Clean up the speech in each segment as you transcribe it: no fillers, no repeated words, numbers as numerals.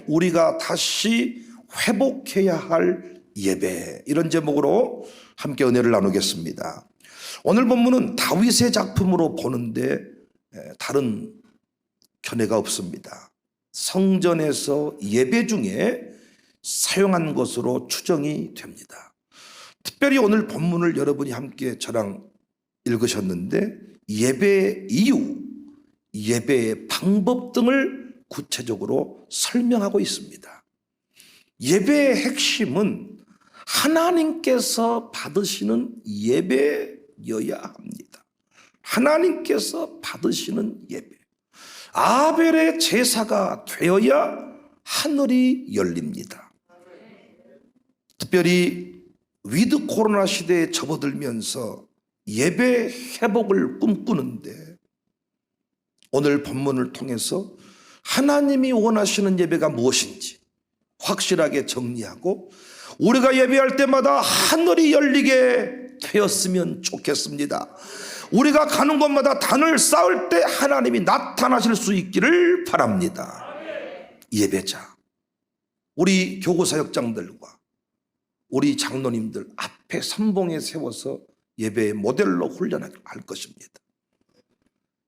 우리가 다시 회복해야 할 예배, 이런 제목으로 함께 은혜를 나누겠습니다. 오늘 본문은 다윗의 작품으로 보는데 다른 견해가 없습니다. 성전에서 예배 중에 사용한 것으로 추정이 됩니다. 특별히 오늘 본문을 여러분이 함께 저랑 읽으셨는데 예배의 이유, 예배의 방법 등을 구체적으로 설명하고 있습니다. 예배의 핵심은 하나님께서 받으시는 예배여야 합니다. 하나님께서 받으시는 예배. 아벨의 제사가 되어야 하늘이 열립니다. 특별히 위드 코로나 시대에 접어들면서 예배 회복을 꿈꾸는데 오늘 본문을 통해서 하나님이 원하시는 예배가 무엇인지 확실하게 정리하고 우리가 예배할 때마다 하늘이 열리게 되었으면 좋겠습니다. 우리가 가는 곳마다 단을 쌓을 때 하나님이 나타나실 수 있기를 바랍니다. 예배자, 우리 교구사역장들과 우리 장로님들 앞에 선봉에 세워서 예배의 모델로 훈련할 것입니다.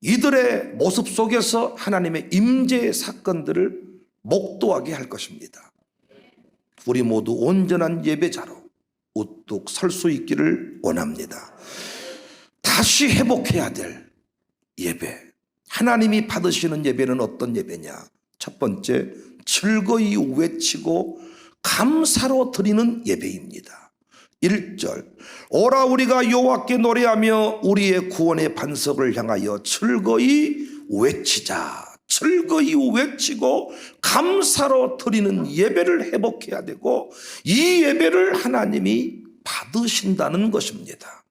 이들의 모습 속에서 하나님의 임재의 사건들을 목도하게 할 것입니다. 우리 모두 온전한 예배자로 우뚝 설 수 있기를 원합니다. 다시 회복해야 될 예배, 하나님이 받으시는 예배는 어떤 예배냐? 첫 번째, 즐거이 외치고 감사로 드리는 예배입니다. 1절, 오라 우리가 여호와께 노래하며 우리의 구원의 반석을 향하여 즐거이 외치자. 즐거이 외치고 감사로 드리는 예배를 회복해야 되고 이 예배를 하나님이 받으신다는 것입니다.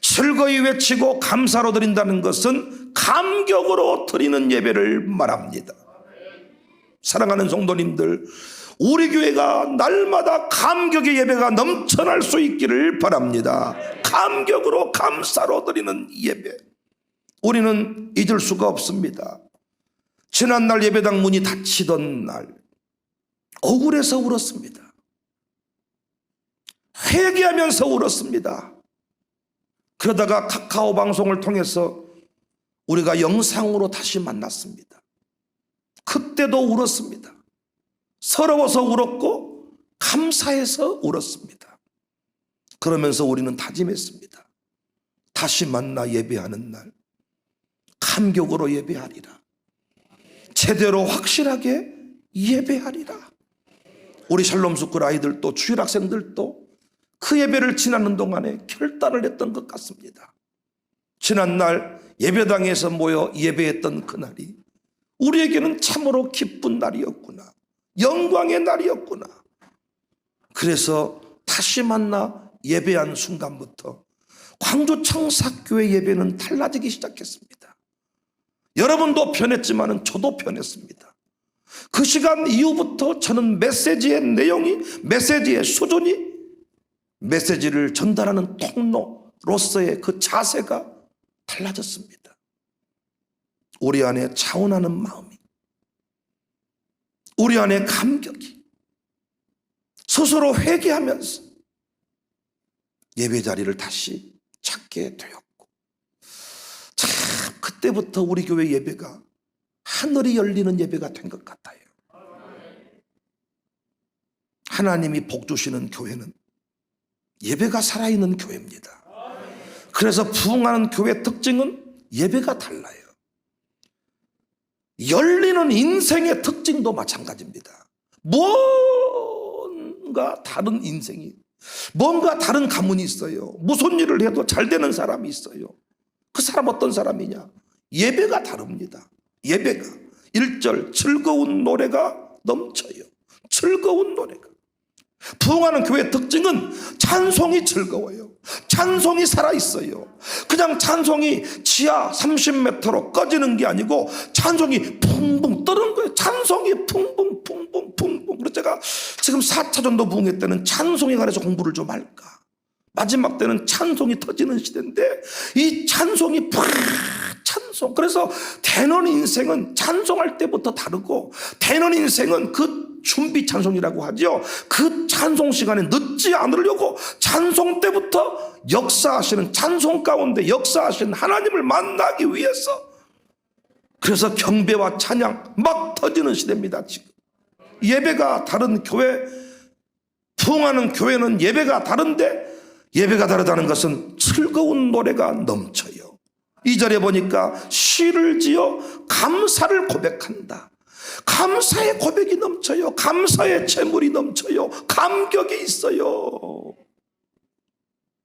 즐거이 외치고 감사로 드린다는 것은 감격으로 드리는 예배를 말합니다. 사랑하는 성도님들, 우리 교회가 날마다 감격의 예배가 넘쳐날 수 있기를 바랍니다. 감격으로 감사로 드리는 예배, 우리는 잊을 수가 없습니다. 지난날 예배당 문이 닫히던 날 억울해서 울었습니다. 회개하면서 울었습니다. 그러다가 카카오 방송을 통해서 우리가 영상으로 다시 만났습니다. 그때도 울었습니다. 서러워서 울었고 감사해서 울었습니다. 그러면서 우리는 다짐했습니다. 다시 만나 예배하는 날 감격으로 예배하리라. 제대로 확실하게 예배하리라. 우리 샬롬 스쿨 아이들도 주일 학생들도 그 예배를 지나는 동안에 결단을 했던 것 같습니다. 지난날 예배당에서 모여 예배했던 그날이 우리에게는 참으로 기쁜 날이었구나, 영광의 날이었구나. 그래서 다시 만나 예배한 순간부터 광주 청사교회 예배는 달라지기 시작했습니다. 여러분도 변했지만 저도 변했습니다. 그 시간 이후부터 저는 메시지의 내용이, 메시지의 수준이, 메시지를 전달하는 통로로서의 그 자세가 달라졌습니다. 우리 안에 차원하는 마음이, 우리 안에 감격이, 스스로 회개하면서 예배 자리를 다시 찾게 되었고, 참 그때부터 우리 교회 예배가 하늘이 열리는 예배가 된 것 같아요. 하나님이 복 주시는 교회는 예배가 살아있는 교회입니다. 그래서 부흥하는 교회 특징은 예배가 달라요. 열리는 인생의 특징도 마찬가지입니다. 뭔가 다른 인생이, 뭔가 다른 가문이 있어요. 무슨 일을 해도 잘 되는 사람이 있어요. 그 사람 어떤 사람이냐? 예배가 다릅니다. 예배가 1절, 즐거운 노래가 넘쳐요. 즐거운 노래가. 부흥하는 교회의 특징은 찬송이 즐거워요. 찬송이 살아있어요. 그냥 찬송이 지하 30m로 꺼지는 게 아니고 찬송이 붕붕 뜨는 거예요. 찬송이 붕붕 붕붕 붕붕. 그래서 제가 지금 4차전도 부흥회 때는 찬송에 관해서 공부를 좀 할까, 마지막 때는 찬송이 터지는 시대인데 이 찬송이 찬송. 그래서 되는 인생은 찬송할 때부터 다르고, 되는 인생은 그 준비 찬송이라고 하죠. 그 찬송 시간에 늦지 않으려고 찬송 때부터 역사하시는, 찬송 가운데 역사하시는 하나님을 만나기 위해서, 그래서 경배와 찬양 막 터지는 시대입니다. 지금 예배가 다른 교회, 부흥하는 교회는 예배가 다른데, 예배가 다르다는 것은 즐거운 노래가 넘쳐요. 2절에 보니까 시를 지어 감사를 고백한다. 감사의 고백이 넘쳐요. 감사의 재물이 넘쳐요. 감격이 있어요.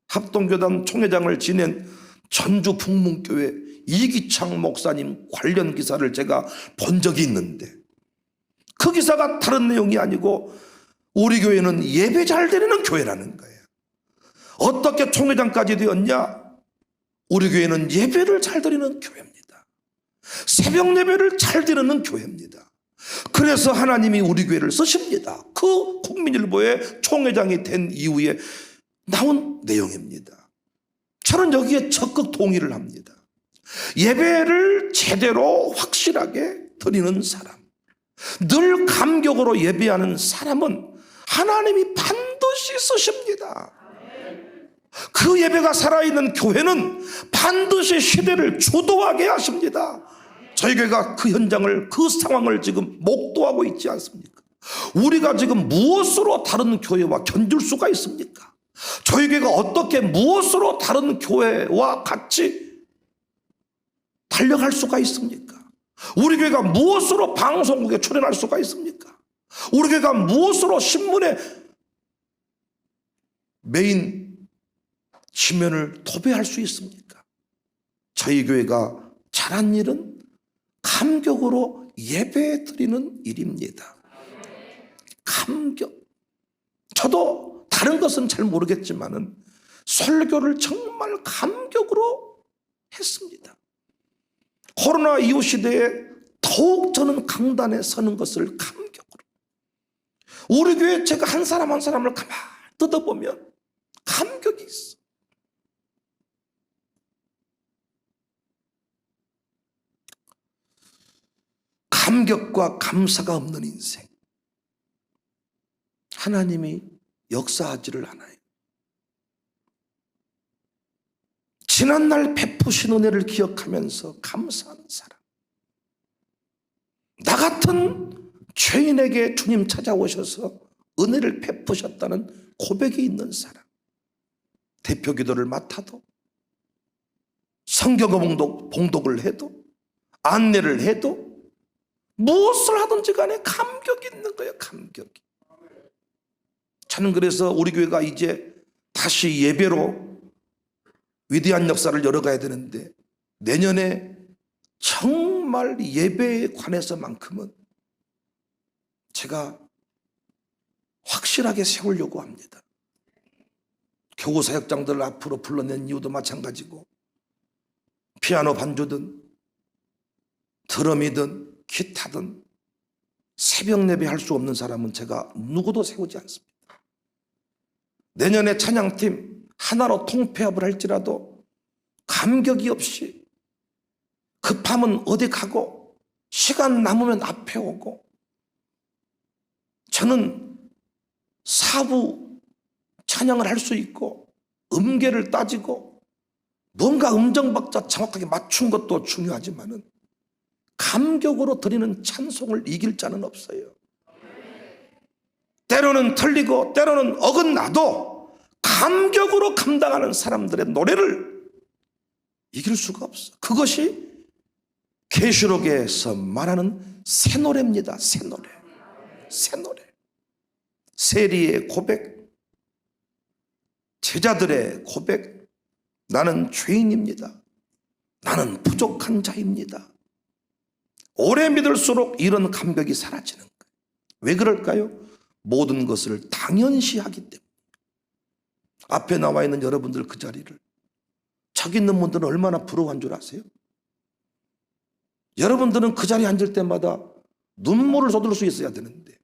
합동교단 총회장을 지낸 전주 북문교회 이기창 목사님 관련 기사를 제가 본 적이 있는데, 그 기사가 다른 내용이 아니고 우리 교회는 예배 잘 드리는 교회라는 거예요. 어떻게 총회장까지 되었냐? 우리 교회는 예배를 잘 드리는 교회입니다. 새벽 예배를 잘 드리는 교회입니다. 그래서 하나님이 우리 교회를 쓰십니다. 그 국민일보의 총회장이 된 이후에 나온 내용입니다. 저는 여기에 적극 동의를 합니다. 예배를 제대로 확실하게 드리는 사람, 늘 감격으로 예배하는 사람은 하나님이 반드시 쓰십니다. 그 예배가 살아있는 교회는 반드시 시대를 주도하게 하십니다. 저희 교회가 그 현장을, 그 상황을 지금 목도하고 있지 않습니까? 우리가 지금 무엇으로 다른 교회와 견줄 수가 있습니까? 저희 교회가 어떻게 무엇으로 다른 교회와 같이 달려갈 수가 있습니까? 우리 교회가 무엇으로 방송국에 출연할 수가 있습니까? 우리 교회가 무엇으로 신문에 메인 지면을 도배할 수 있습니까? 저희 교회가 잘한 일은 감격으로 예배 드리는 일입니다. 감격. 저도 다른 것은 잘 모르겠지만은 설교를 정말 감격으로 했습니다. 코로나 이후 시대에 더욱 저는 강단에 서는 것을 감격으로. 우리 교회 제가 한 사람 한 사람을 가만히 뜯어보면 감격이 있어. 감격과 감사가 없는 인생, 하나님이 역사하지를 않아요. 지난날 베푸신 은혜를 기억하면서 감사하는 사람, 나 같은 죄인에게 주님 찾아오셔서 은혜를 베푸셨다는 고백이 있는 사람, 대표 기도를 맡아도, 성경 봉독을 해도, 안내를 해도, 무엇을 하든지 간에 감격이 있는 거예요. 감격이. 저는 그래서 우리 교회가 이제 다시 예배로 위대한 역사를 열어가야 되는데, 내년에 정말 예배에 관해서만큼은 제가 확실하게 세우려고 합니다. 교구 사역장들을 앞으로 불러낸 이유도 마찬가지고, 피아노 반주든 드럼이든 기타든 새벽 예배 할 수 없는 사람은 제가 누구도 세우지 않습니다. 내년에 찬양팀 하나로 통폐합을 할지라도 감격이 없이 급하면 어디 가고 시간 남으면 앞에 오고, 저는 사부 찬양을 할 수 있고 음계를 따지고 뭔가 음정박자 정확하게 맞춘 것도 중요하지만은 감격으로 드리는 찬송을 이길 자는 없어요. 때로는 틀리고 때로는 어긋나도 감격으로 감당하는 사람들의 노래를 이길 수가 없어. 그것이 계시록에서 말하는 새 노래입니다. 새 노래. 새 노래. 세리의 고백, 제자들의 고백. 나는 죄인입니다. 나는 부족한 자입니다. 오래 믿을수록 이런 감격이 사라지는 거예요. 왜 그럴까요? 모든 것을 당연시하기 때문에. 앞에 나와 있는 여러분들 그 자리를, 저기 있는 분들은 얼마나 부러워한 줄 아세요? 여러분들은 그 자리에 앉을 때마다 눈물을 쏟을 수 있어야 되는데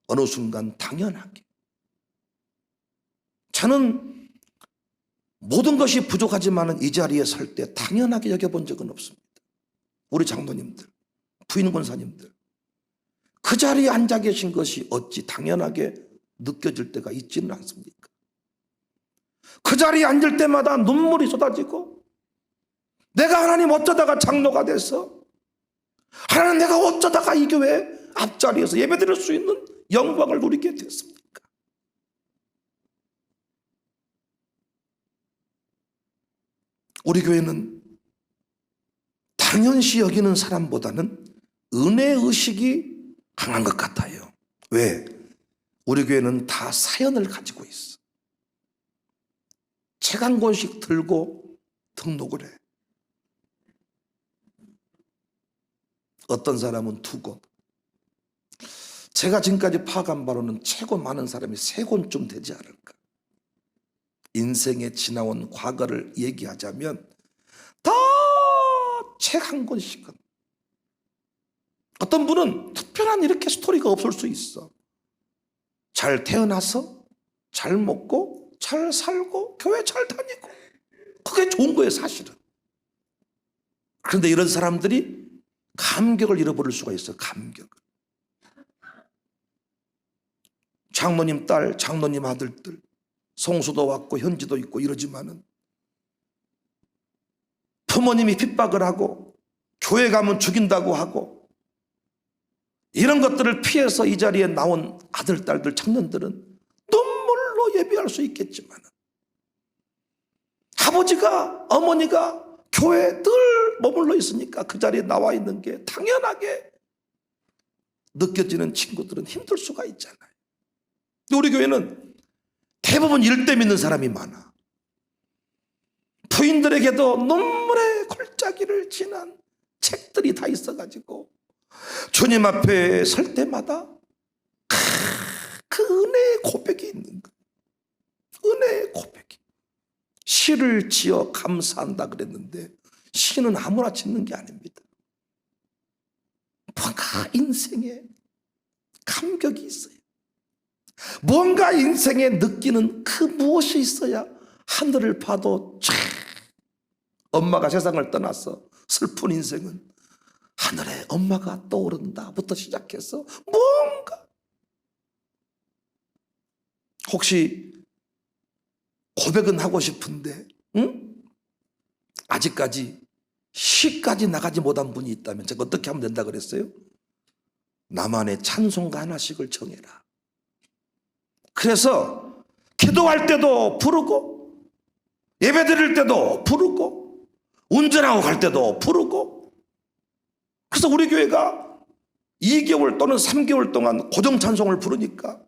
어느 순간 당연하게. 저는 모든 것이 부족하지만 이 자리에 설 때 당연하게 여겨본 적은 없습니다. 우리 장로님들, 부인 권사님들, 그 자리에 앉아 계신 것이 어찌 당연하게 느껴질 때가 있지는 않습니까? 그 자리에 앉을 때마다 눈물이 쏟아지고, 내가 하나님 어쩌다가 장로가 돼서, 하나님 내가 어쩌다가 이 교회 앞자리에서 예배드릴 수 있는 영광을 누리게 됐습니까? 우리 교회는 당연시 여기는 사람보다는 은혜의식이 강한 것 같아요. 왜? 우리 교회는 다 사연을 가지고 있어. 책 한 권씩 들고 등록을 해. 어떤 사람은 2권. 제가 지금까지 파악한 바로는 최고 많은 사람이 3권쯤 되지 않을까. 인생에 지나온 과거를 얘기하자면 다 책 한 권씩은. 어떤 분은 특별한 이렇게 스토리가 없을 수 있어. 잘 태어나서 잘 먹고 잘 살고 교회 잘 다니고, 그게 좋은 거예요 사실은. 그런데 이런 사람들이 감격을 잃어버릴 수가 있어요. 감격을. 장로님 딸, 장로님 아들들 성수도 왔고 현지도 있고 이러지만은 부모님이 핍박을 하고 교회 가면 죽인다고 하고 이런 것들을 피해서 이 자리에 나온 아들, 딸들, 청년들은 눈물로 예배할 수 있겠지만 아버지가, 어머니가 교회에 늘 머물러 있으니까 그 자리에 나와 있는 게 당연하게 느껴지는 친구들은 힘들 수가 있잖아요. 근데 우리 교회는 대부분 일대 믿는 사람이 많아. 부인들에게도 눈물의 골짜기를 지난 책들이 다 있어가지고 주님 앞에 설 때마다 그 은혜의 고백이 있는 거예요. 은혜의 고백이. 시를 지어 감사한다 그랬는데 시는 아무나 짓는 게 아닙니다. 뭔가 인생에 감격이 있어요. 뭔가 인생에 느끼는 그 무엇이 있어야 하늘을 봐도 촤, 엄마가 세상을 떠나서 슬픈 인생은 하늘에 엄마가 떠오른다부터 시작해서 뭔가, 혹시 고백은 하고 싶은데 아직까지 시까지 나가지 못한 분이 있다면 제가 어떻게 하면 된다 그랬어요? 나만의 찬송가 하나씩을 정해라. 그래서 기도할 때도 부르고 예배 드릴 때도 부르고 운전하고 갈 때도 부르고. 그래서 우리 교회가 2개월 또는 3개월 동안 고정 찬송을 부르니까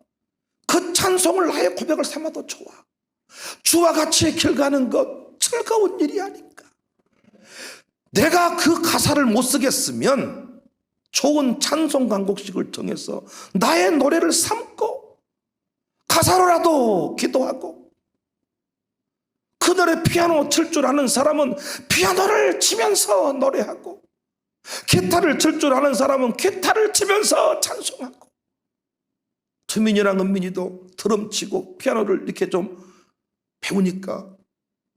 그 찬송을 나의 고백을 삼아도 좋아. 주와 같이 길 가는 것 즐거운 일이 아닌가. 내가 그 가사를 못 쓰겠으면 좋은 찬송 간곡식을 정해서 나의 노래를 삼고 가사로라도 기도하고, 그 노래 피아노 칠 줄 아는 사람은 피아노를 치면서 노래하고, 기타를 칠 줄 아는 사람은 기타를 치면서 찬송하고, 두민이랑 은민이도 드럼 치고 피아노를 이렇게 좀 배우니까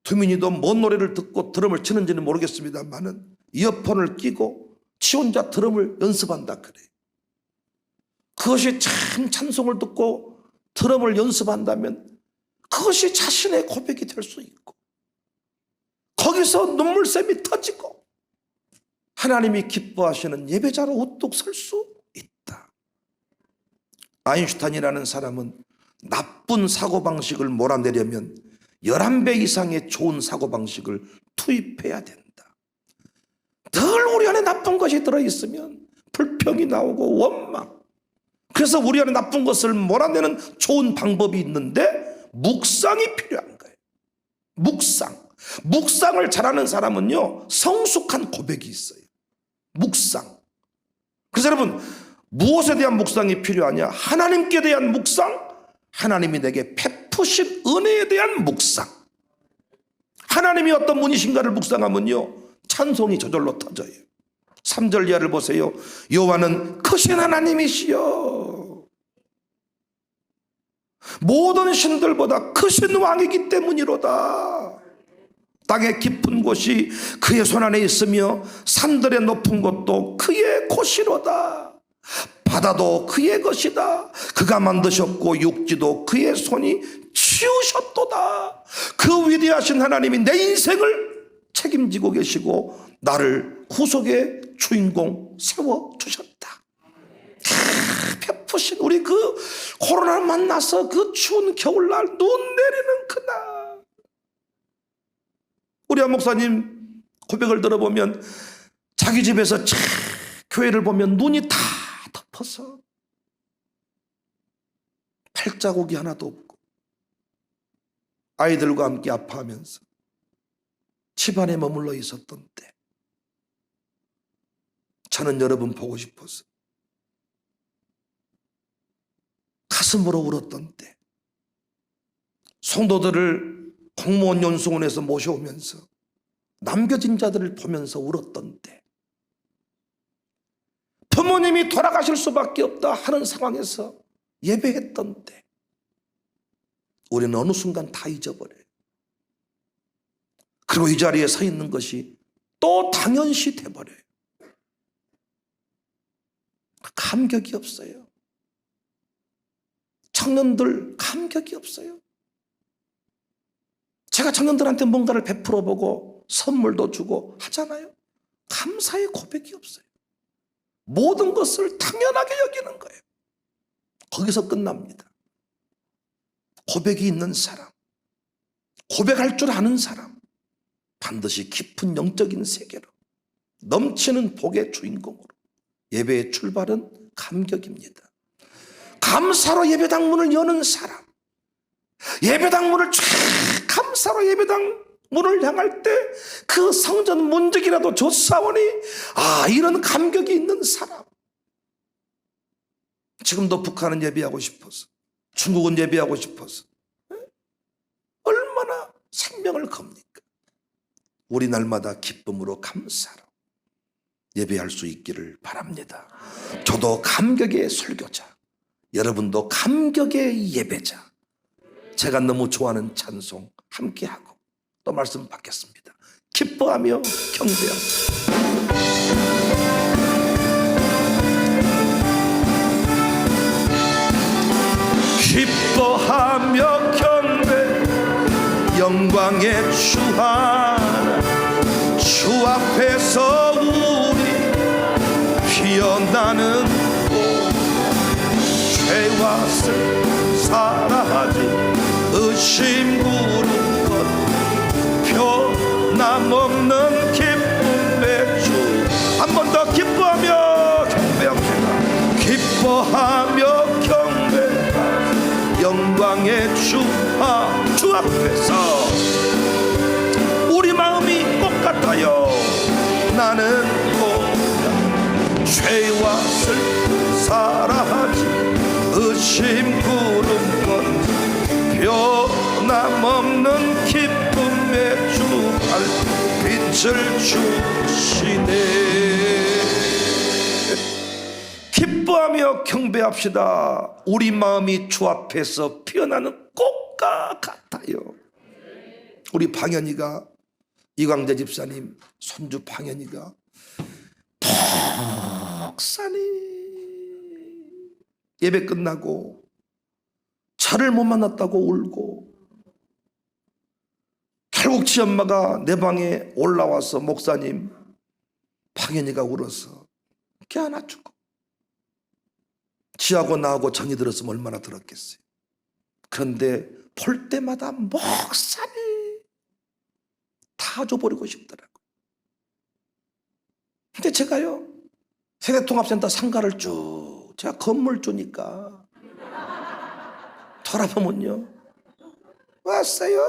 두민이도 뭔 노래를 듣고 드럼을 치는지는 모르겠습니다만은 이어폰을 끼고 지 혼자 드럼을 연습한다 그래. 그것이 참 찬송을 듣고 드럼을 연습한다면 그것이 자신의 고백이 될 수 있고, 거기서 눈물샘이 터지고 하나님이 기뻐하시는 예배자로 우뚝 설 수 있다. 아인슈타인이라는 사람은 나쁜 사고방식을 몰아내려면 11배 이상의 좋은 사고방식을 투입해야 된다. 늘 우리 안에 나쁜 것이 들어있으면 불평이 나오고 원망. 그래서 우리 안에 나쁜 것을 몰아내는 좋은 방법이 있는데 묵상이 필요한 거예요. 묵상을 잘하는 사람은요 성숙한 고백이 있어요. 묵상. 그래서 여러분, 무엇에 대한 묵상이 필요하냐? 하나님께 대한 묵상, 하나님이 내게 베푸신 은혜에 대한 묵상. 하나님이 어떤 분이신가를 묵상하면요 찬송이 저절로 터져요. 3절 이하를 보세요. 여호와는 크신 하나님이시여 모든 신들보다 크신 왕이기 때문이로다. 땅의 깊은 곳이 그의 손안에 있으며 산들의 높은 곳도 그의 곳이로다. 바다도 그의 것이다. 그가 만드셨고 육지도 그의 손이 치우셨도다. 그 위대하신 하나님이 내 인생을 책임지고 계시고 나를 구속의 주인공 세워주셨다. 베푸신 우리 그 코로나 만나서 그 추운 겨울날 눈 내리는 그날, 우리 한 목사님 고백을 들어보면 자기 집에서 교회를 보면 눈이 다 덮어서 발자국이 하나도 없고 아이들과 함께 아파하면서 집안에 머물러 있었던 때, 저는 여러분 보고 싶어서 가슴으로 울었던 때, 성도들을 공무원 연수원에서 모셔오면서 남겨진 자들을 보면서 울었던 때, 부모님이 돌아가실 수밖에 없다 하는 상황에서 예배했던 때, 우리는 어느 순간 다 잊어버려요. 그리고 이 자리에 서 있는 것이 또 당연시 돼버려요. 감격이 없어요. 청년들 감격이 없어요. 제가 청년들한테 뭔가를 베풀어 보고 선물도 주고 하잖아요. 감사의 고백이 없어요. 모든 것을 당연하게 여기는 거예요. 거기서 끝납니다. 고백이 있는 사람, 고백할 줄 아는 사람, 반드시 깊은 영적인 세계로 넘치는 복의 주인공으로, 예배의 출발은 감격입니다. 감사로 예배당 문을 여는 사람, 예배당 문을 쫙 감사로 예배당 문을 향할 때 그 성전 문지기라도 줬사오니 이런 감격이 있는 사람. 지금도 북한은 예배하고 싶어서, 중국은 예배하고 싶어서 얼마나 생명을 겁니까? 우리 날마다 기쁨으로 감사로 예배할 수 있기를 바랍니다. 저도 감격의 설교자, 여러분도 감격의 예배자, 제가 너무 좋아하는 찬송 함께하고 또 말씀 받겠습니다. 기뻐하며 경배하세요. 기뻐하며 경배, 영광의 주 하나, 주 앞에서 우리 피어나는 꽃, 죄와 슬 사랑하지 의심 구름 것, 변함없는 기쁨의 주. 한 번 더 기뻐하며 경배합시다. 기뻐하며 경배, 영광의 주 앞에서 우리 마음이 똑같아요. 나는 꼭 죄와 슬픔 사랑하지 의심 구름 건, 변함없는 기쁨의 주 빛을 주시네. 기뻐하며 경배합시다. 우리 마음이 주 앞에서 피어나는 꽃과 같아요. 우리 방현이가, 이광재 집사님 손주 방현이가 톡산이 예배 끝나고 차를 못 만났다고 울고, 결국 지 엄마가 내 방에 올라와서 목사님, 방현이가 울어서 이렇게 안아주고, 지하고 나하고 정이 들었으면 얼마나 들었겠어요. 그런데 볼 때마다 목사님 다 줘버리고 싶더라고요. 근데 제가요, 세대통합센터 상가를 쭉, 제가 건물주니까 돌아보면요, 왔어요.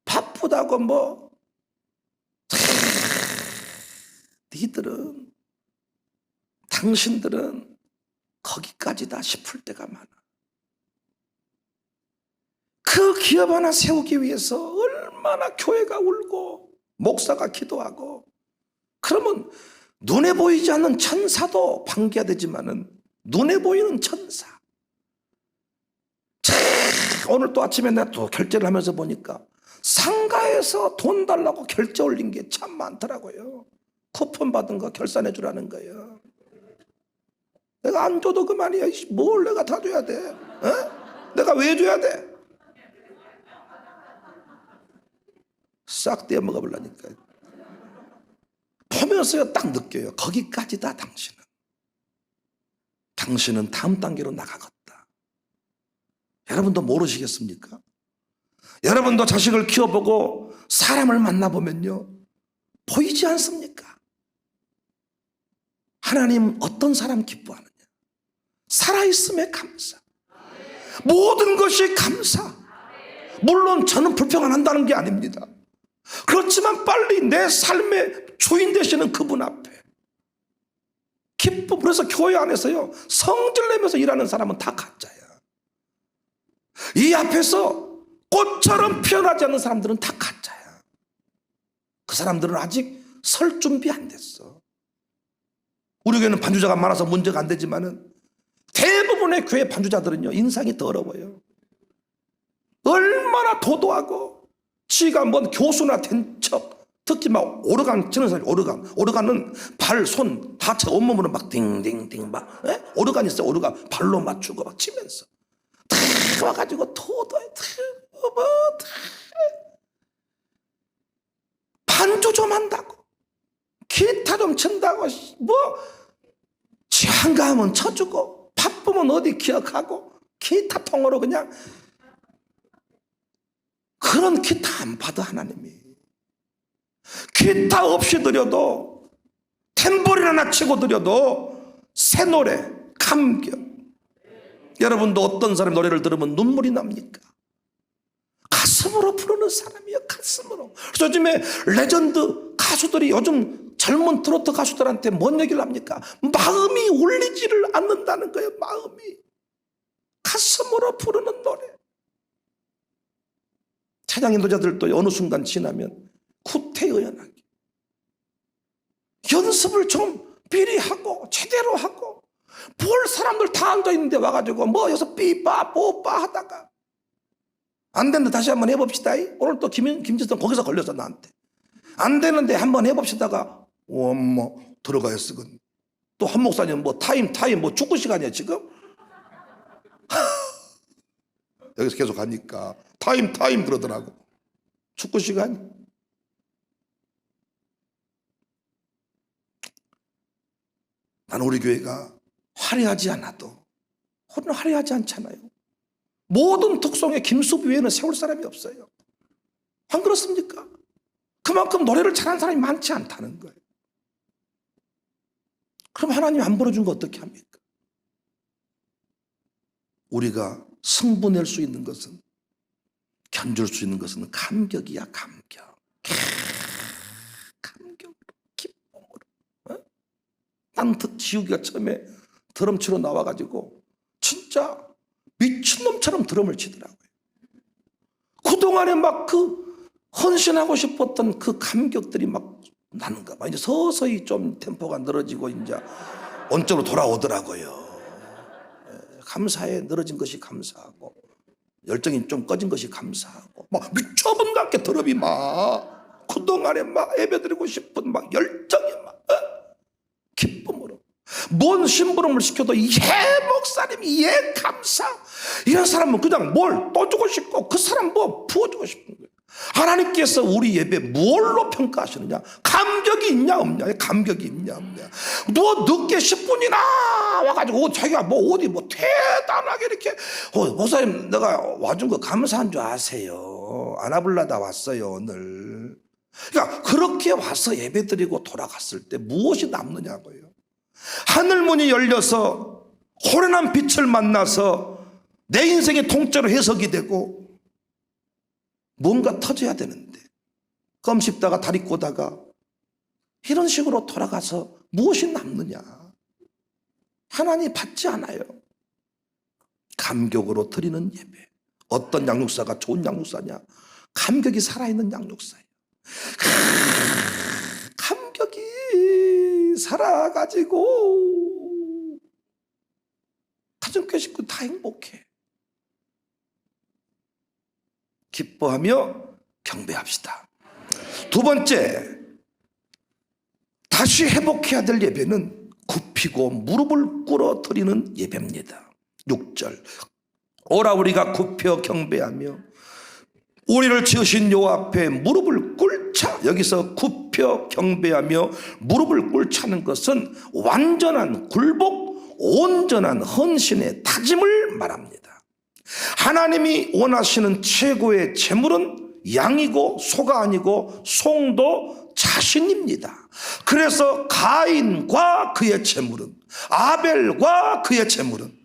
바쁘다고 뭐, 니들은, 당신들은 거기까지다 싶을 때가 많아. 그 기업 하나 세우기 위해서 얼마나 교회가 울고 목사가 기도하고, 그러면 눈에 보이지 않는 천사도 반겨야 되지만은 눈에 보이는 천사, 오늘 또 아침에 내가 또 결제를 하면서 보니까 상가에서 돈 달라고 결제 올린 게 참 많더라고요. 쿠폰 받은 거 결산해 주라는 거예요. 내가 안 줘도 그만이야. 뭘 내가 다 줘야 돼? 어? 내가 왜 줘야 돼? 싹 떼어 먹어보려니까. 보면서요 딱 느껴요. 거기까지다 당신은. 당신은 다음 단계로 나가겠다. 여러분도 모르시겠습니까? 여러분도 자식을 키워보고 사람을 만나보면요 보이지 않습니까? 하나님 어떤 사람 기뻐하느냐? 살아있음에 감사. 모든 것이 감사. 물론 저는 불평 안 한다는 게 아닙니다. 그렇지만 빨리 내 삶의 주인 되시는 그분 앞에 기쁨. 그래서 교회 안에서요 성질 내면서 일하는 사람은 다 가짜야. 이 앞에서 꽃처럼 피어나지 않는 사람들은 다 가짜야. 그 사람들은 아직 설 준비 안 됐어. 우리 교회는 반주자가 많아서 문제가 안 되지만은 대부분의 교회 반주자들은요 인상이 더러워요. 얼마나 도도하고 지가 뭔 교수나 된 척. 특히 막 오르간 치는 사람이 오르간은 발, 손 다 쳐 온몸으로 막 딩딩딩 막 오르간 있어요. 오르간 발로 맞추고 막 치면서 다 와가지고 도도해 반주 좀 한다고 기타 좀 친다고 뭐 한가하면 쳐주고 바쁘면 어디 기억하고 기타 통으로 그냥 그런 기타 안 받아 하나님이. 기타 없이 드려도 탬버린 하나 치고 드려도 새 노래 감격. 여러분도 어떤 사람 노래를 들으면 눈물이 납니까? 가슴으로 부르는 사람이에요. 가슴으로. 그래서 요즘에 레전드 가수들이 요즘 젊은 트로트 가수들한테 뭔 얘기를 합니까? 마음이 울리지를 않는다는 거예요. 마음이 가슴으로 부르는 노래. 찬양 인도자들도 어느 순간 지나면 구태의연하게 연습을 좀 미리 하고 제대로 하고 볼 사람들 다 앉아있는데 와가지고 뭐 여기서 삐빠 뽀빠 하다가 안 되는데 다시 한번 해봅시다. 오늘 또 김지성 거기서 걸렸어 나한테. 안 되는데 한번 해봅시다가 뭐 들어가 있어. 또 한 목사님 뭐 타임 뭐 축구 시간이야 지금. 여기서 계속 하니까 타임 그러더라고. 축구 시간. 나는 우리 교회가 화려하지 않아도 오늘 화려하지 않잖아요. 모든 특성의 김수비 외에는 세울 사람이 없어요. 안 그렇습니까? 그만큼 노래를 잘하는 사람이 많지 않다는 거예요. 그럼 하나님 안 불러준 거 어떻게 합니까? 우리가 승부낼 수 있는 것은 견줄 수 있는 것은 감격이야. 감격. 감격으로 기쁨으로. 난 지우기가 처음에 드럼 치러 나와가지고 진짜 미친놈처럼 드럼을 치더라고요. 그동안에 막 그 헌신하고 싶었던 그 감격들이 막 나는가 봐. 이제 서서히 좀 템포가 늘어지고 이제 원점으로 돌아오더라고요. 감사에 늘어진 것이 감사하고 열정이 좀 꺼진 것이 감사하고 막 미쳐본 것 같게 드럼이 막 그동안에 막 예배드리고 싶은 막 열정이 막 기쁨으로 뭔 심부름을 시켜도 예 목사님 예 감사. 이런 사람은 그냥 뭘 또 주고 싶고 그 사람 뭐 부어주고 싶은 거예요. 하나님께서 우리 예배 뭘로 평가하시느냐? 감격이 있냐 없냐? 감격이 있냐 없냐? 너 늦게 10분이나 와가지고 자기가 뭐 어디 뭐 대단하게 이렇게 목사님 내가 와준 거 감사한 줄 아세요? 안아불라다 왔어요 오늘. 그러니까 그렇게 와서 예배드리고 돌아갔을 때 무엇이 남느냐고요. 하늘문이 열려서 호련한 빛을 만나서 내 인생의 통째로 해석이 되고 뭔가 터져야 되는데 껌 씹다가 다리 꼬다가 이런 식으로 돌아가서 무엇이 남느냐. 하나님 받지 않아요. 감격으로 드리는 예배. 어떤 양육사가 좋은 양육사냐? 감격이 살아있는 양육사예요. 감격이 살아가지고 가정교회 식구 다 행복해. 기뻐하며 경배합시다. 두 번째, 다시 회복해야 될 예배는 굽히고 무릎을 꿇어 드리는 예배입니다. 6절, 오라 우리가 굽혀 경배하며 우리를 지으신 여호와 앞에 무릎을 꿇자. 여기서 굽혀 경배하며 무릎을 꿇자는 것은 완전한 굴복, 온전한 헌신의 다짐을 말합니다. 하나님이 원하시는 최고의 제물은 양이고 소가 아니고 송도 자신입니다. 그래서 가인과 그의 제물은, 아벨과 그의 제물은,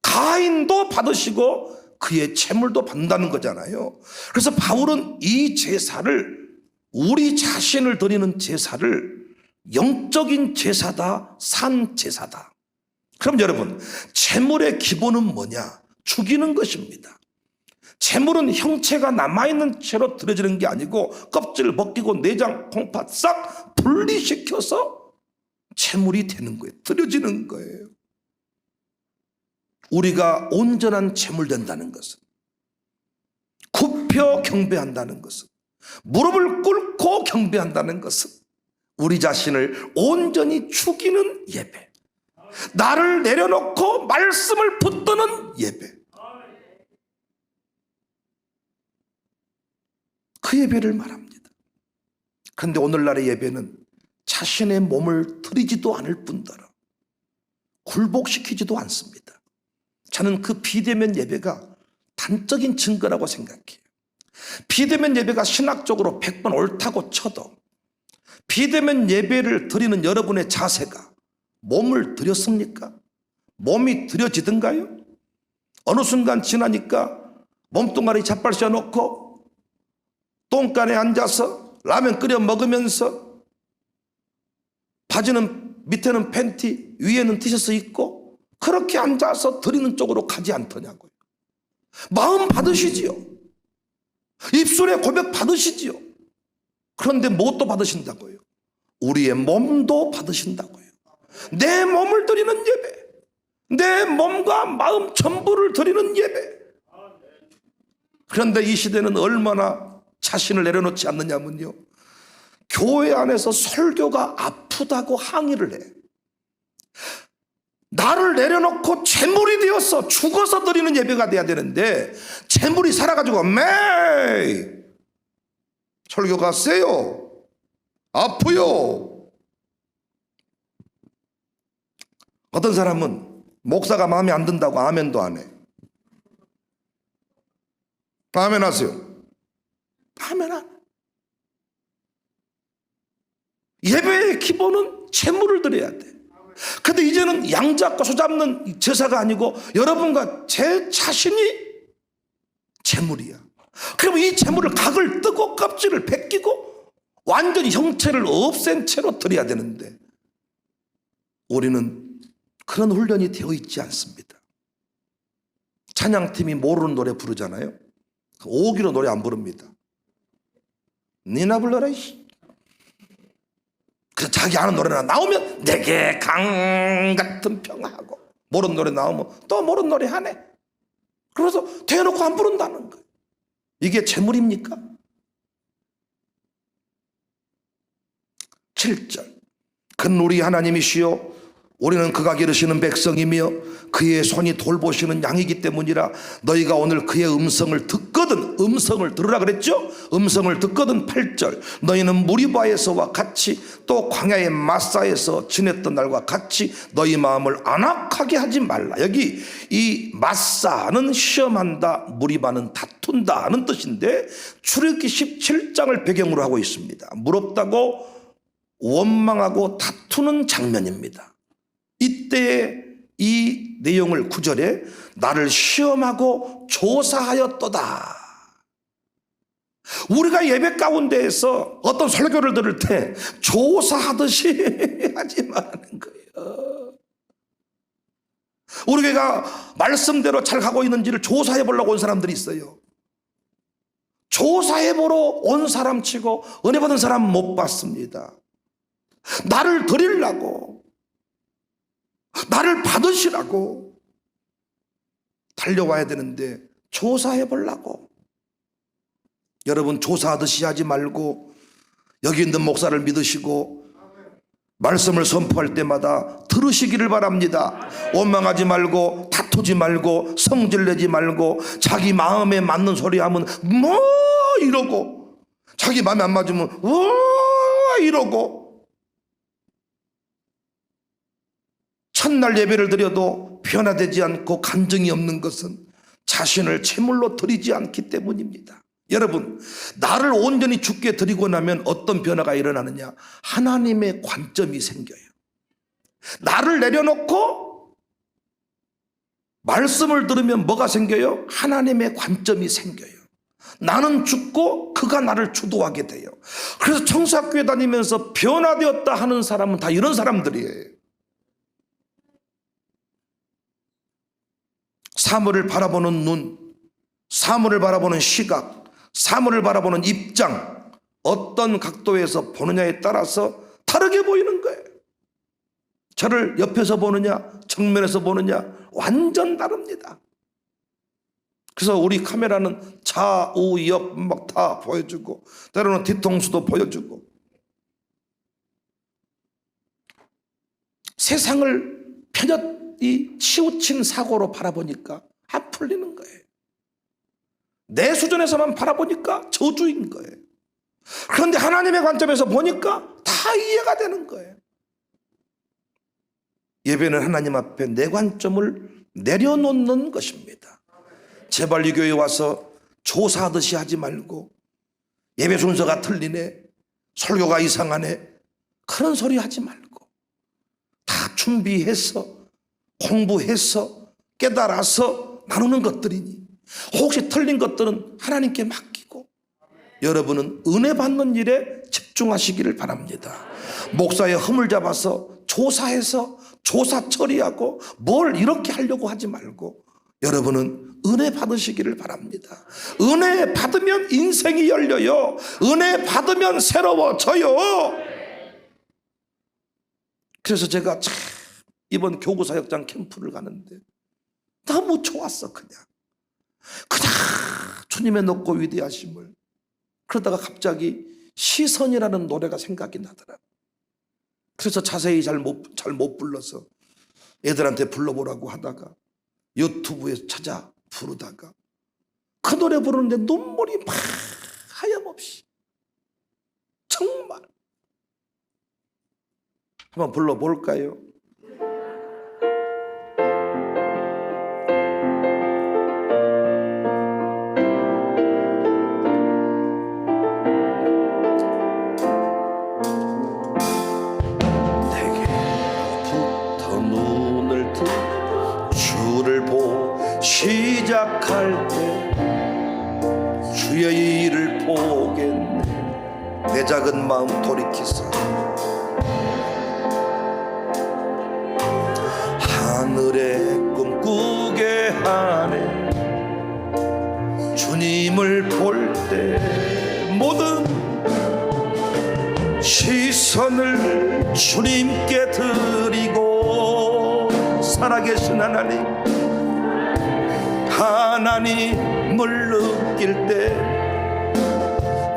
가인도 받으시고 그의 제물도 받는다는 거잖아요. 그래서 바울은 이 제사를, 우리 자신을 드리는 제사를 영적인 제사다, 산 제사다. 그럼 여러분, 제물의 기본은 뭐냐? 죽이는 것입니다. 제물은 형체가 남아있는 채로 드려지는 게 아니고 껍질을 벗기고 내장, 콩팥 싹 분리시켜서 제물이 되는 거예요. 드려지는 거예요. 우리가 온전한 제물 된다는 것은, 굽혀 경배한다는 것은, 무릎을 꿇고 경배한다는 것은 우리 자신을 온전히 죽이는 예배, 나를 내려놓고 말씀을 붙드는 예배, 그 예배를 말합니다. 그런데 오늘날의 예배는 자신의 몸을 드리지도 않을 뿐더러 굴복시키지도 않습니다. 저는 그 비대면 예배가 단적인 증거라고 생각해요. 비대면 예배가 신학적으로 100번 옳다고 쳐도 비대면 예배를 드리는 여러분의 자세가 몸을 드렸습니까? 몸이 드려지던가요? 어느 순간 지나니까 몸뚱아리 자빨 씌워놓고 똥간에 앉아서 라면 끓여 먹으면서 바지는 밑에는 팬티, 위에는 티셔츠 입고 그렇게 앉아서 드리는 쪽으로 가지 않더냐고요. 마음 받으시지요. 입술에 고백 받으시지요. 그런데 무엇도 받으신다고요? 우리의 몸도 받으신다고요. 내 몸을 드리는 예배, 내 몸과 마음 전부를 드리는 예배. 그런데 이 시대는 얼마나 자신을 내려놓지 않느냐면요, 교회 안에서 설교가 아프다고 항의를 해. 나를 내려놓고 재물이 되어서 죽어서 드리는 예배가 돼야 되는데 재물이 살아가지고 매이 설교가 세요, 아프요. 어떤 사람은 목사가 마음에 안 든다고 아멘도 안 해. 아멘 하세요. 아멘 안 해. 예배의 기본은 재물을 드려야 돼. 근데 이제는 양 잡고 소 잡는 제사가 아니고 여러분과 제 자신이 제물이야. 그럼 이 제물을 각을 뜨고 껍질을 벗기고 완전히 형체를 없앤 채로 드려야 되는데 우리는 그런 훈련이 되어 있지 않습니다. 찬양팀이 모르는 노래 부르잖아요. 5기로 노래 안 부릅니다. 니나 불러라 이씨. 그래서 자기 아는 노래나 나오면 내게 강 같은 평화하고, 모르는 노래 나오면 또 모르는 노래 하네. 그래서 대놓고 안 부른다는 거예요. 이게 재물입니까? 7절, 큰 우리 하나님이시여 우리는 그가 기르시는 백성이며 그의 손이 돌보시는 양이기 때문이라. 너희가 오늘 그의 음성을 듣거든, 음성을 들으라 그랬죠? 음성을 듣거든. 8절, 너희는 무리바에서와 같이 또 광야의 마사에서 지냈던 날과 같이 너희 마음을 안악하게 하지 말라. 여기 이 마사는 시험한다, 무리바는 다툰다 하는 뜻인데 출애굽기 17장을 배경으로 하고 있습니다. 무럽다고 원망하고 다투는 장면입니다. 이때 이 내용을 9절에 나를 시험하고 조사하였도다. 우리가 예배 가운데에서 어떤 설교를 들을 때 조사하듯이 하지 말라는 거예요. 우리 교회가 말씀대로 잘 가고 있는지를 조사해 보려고 온 사람들이 있어요. 조사해 보러 온 사람 치고 은혜 받은 사람 못 봤습니다. 나를 드리려고, 나를 받으시라고 달려와야 되는데 조사해 보려고 여러분, 조사하듯이 하지 말고 여기 있는 목사를 믿으시고 말씀을 선포할 때마다 들으시기를 바랍니다. 원망하지 말고 다투지 말고 성질내지 말고 자기 마음에 맞는 소리 하면 뭐 이러고 자기 마음에 안 맞으면 이러고 첫날 예배를 드려도 변화되지 않고 간증이 없는 것은 자신을 제물로 드리지 않기 때문입니다. 여러분, 나를 온전히 주께 드리고 나면 어떤 변화가 일어나느냐? 하나님의 관점이 생겨요. 나를 내려놓고 말씀을 들으면 뭐가 생겨요? 하나님의 관점이 생겨요. 나는 죽고 그가 나를 주도하게 돼요. 그래서 청소학교에 다니면서 변화되었다 하는 사람은 다 이런 사람들이에요. 사물을 바라보는 눈, 사물을 바라보는 시각, 사물을 바라보는 입장, 어떤 각도에서 보느냐에 따라서 다르게 보이는 거예요. 저를 옆에서 보느냐 정면에서 보느냐 완전 다릅니다. 그래서 우리 카메라는 좌우 옆 막 다 보여주고 때로는 뒤통수도 보여주고 세상을 편협히 치우친 사고로 바라보니까 안 풀리는 거예요. 내 수준에서만 바라보니까 저주인 거예요. 그런데 하나님의 관점에서 보니까 다 이해가 되는 거예요. 예배는 하나님 앞에 내 관점을 내려놓는 것입니다. 제발 이 교회에 와서 조사하듯이 하지 말고 예배 순서가 틀리네, 설교가 이상하네, 그런 소리 하지 말고 다 준비해서 공부해서 깨달아서 나누는 것들이니 혹시 틀린 것들은 하나님께 맡기고 여러분은 은혜 받는 일에 집중하시기를 바랍니다. 목사의 흠을 잡아서 조사해서 조사 처리하고 뭘 이렇게 하려고 하지 말고 여러분은 은혜 받으시기를 바랍니다. 은혜 받으면 인생이 열려요. 은혜 받으면 새로워져요. 그래서 제가 참 이번 교구사역장 캠프를 가는데 너무 좋았어. 그냥 주님의 높고 위대하심을. 그러다가 갑자기 시선이라는 노래가 생각이 나더라. 그래서 자세히 잘 못 불러서 애들한테 불러보라고 하다가 유튜브에서 찾아 부르다가 그 노래 부르는데 눈물이 막 하염없이 정말. 한번 불러볼까요? 시작할 때 주의 일을 보겠네. 내 작은 마음 돌이키사 하늘에 꿈꾸게 하네. 주님을 볼 때 모든 시선을 주님께 드리고 살아계신 하나님을 느낄 때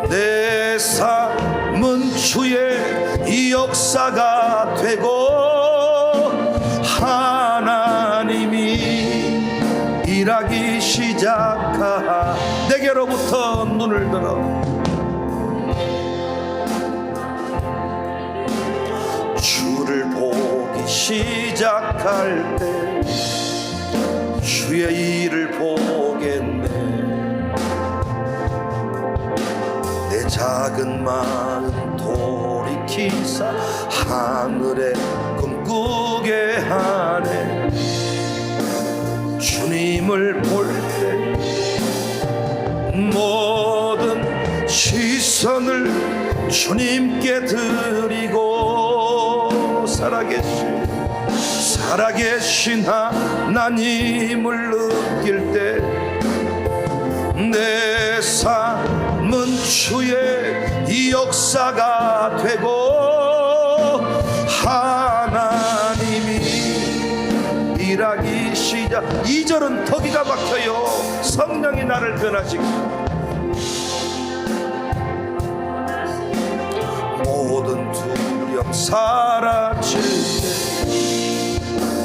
내 삶은 주의 이 역사가 되고 하나님이 일하기 시작하 내게로부터 눈을 들어 주를 보기 시작할 때 주의 일을 보겠네. 내 작은 마음 돌이키사 하늘에 꿈꾸게 하네. 주님을 볼 때 모든 시선을 주님께 드리고 살아계신 하나님을 느낄 때 내 삶은 주의 이 역사가 되고 하나님이 일하기 시작. 2절은 더 기가 막혀요. 성령이 나를 변화시키고 두려움 사라질 때